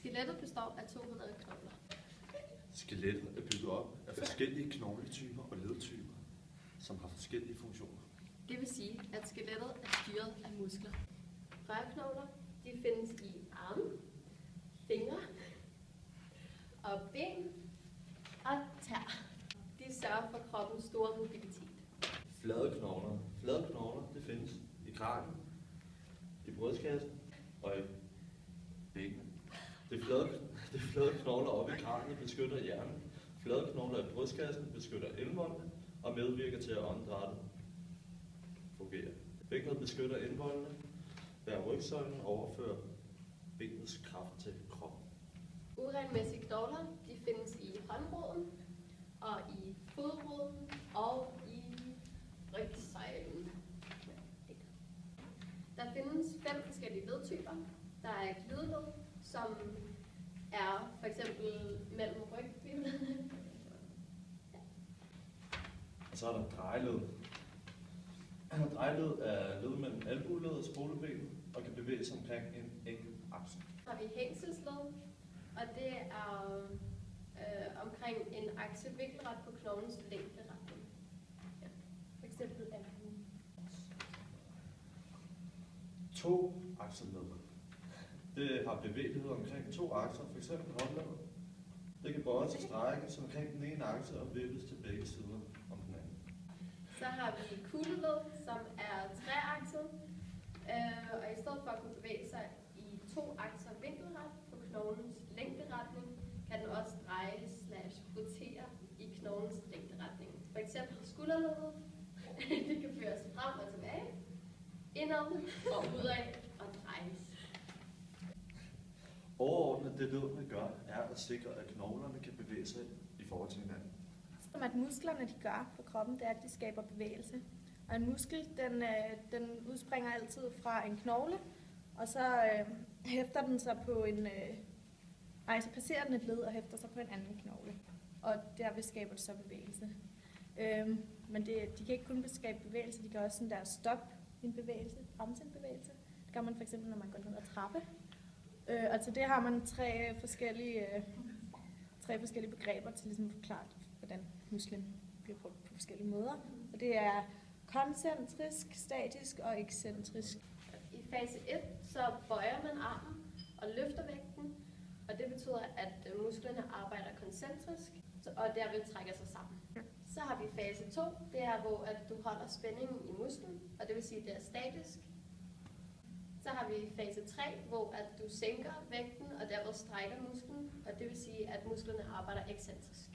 Skelettet består af 200 knogler. Skelettet er bygget op af forskellige knogletyper og ledtyper, som har forskellige funktioner. Det vil sige, at skelettet er styret af muskler. Rørknogler de findes i arme, fingre og ben og tær. De sørger for kroppens store mobilitet. Flade knogler, det findes i kragen, i brystkassen og i benene. De flade knogler oppe i kragen beskytter hjernen. Flade knogler i brystkassen beskytter indvoldene og medvirker til, at åndedrættet fungerer. Bækkenet beskytter indvoldene, hver rygsøjlen overfører benets kraft til kroppen. Uregelmæssige knogler de findes i håndroden og i fodroden og i rygsøjlen. Der findes 5 forskellige ledtyper. Der er glideled, som er for eksempel mellem ryghvilerne. Og så er der drejeled. Drejeled er led mellem albueled og spolebenet og kan bevæge sig omkring en enkelt akse. Så har vi hængselsled, og det er omkring en akse vinkelret på knoglens længderetning. Ja. For eksempel albuen. 2 akseled. Det har bevægelighed omkring 2 akser, f.eks. håndledet. Det kan bøjes og strækkes omkring den ene akse og vippes til begge sider om den anden. Så har vi kugleled, som er 3-akset, og i stedet for at kunne bevæge sig i 2 akser vinkelret på knoglens længderetning, kan den også dreje/rotere i knoglens længderetning. For eksempel skulderledet, det kan føres frem og tilbage, indad og udad og drejes. Overordnet det ledene gør, er at sikre, at knoglerne kan bevæge sig i forhold til hinanden. Som at musklerne de gør for kroppen, det er, at de skaber bevægelse. Og en muskel, den udspringer altid fra en knogle, og så hæfter den sig på så passerer den et led og hæfter sig på en anden knogle. Og derved skaber det så bevægelse. Men de kan ikke kun skabe bevægelse, de kan også sådan der stoppe en bevægelse, bremse en bevægelse. Det gør man for eksempel, når man går ned ad trappe. Og til det har man tre forskellige begreber til ligesom at forklare, hvordan musklen bliver brugt på forskellige måder. Og det er koncentrisk, statisk og ekscentrisk. I fase 1 så bøjer man armen og løfter vægten, og det betyder, at musklerne arbejder koncentrisk og derved trækker sig sammen. Så har vi fase 2, det er hvor at du holder spændingen i musklen, og det vil sige, at det er statisk. Så har vi fase 3, hvor at du sænker vægten og derved strækker musklen, og det vil sige, at musklerne arbejder ekscentrisk.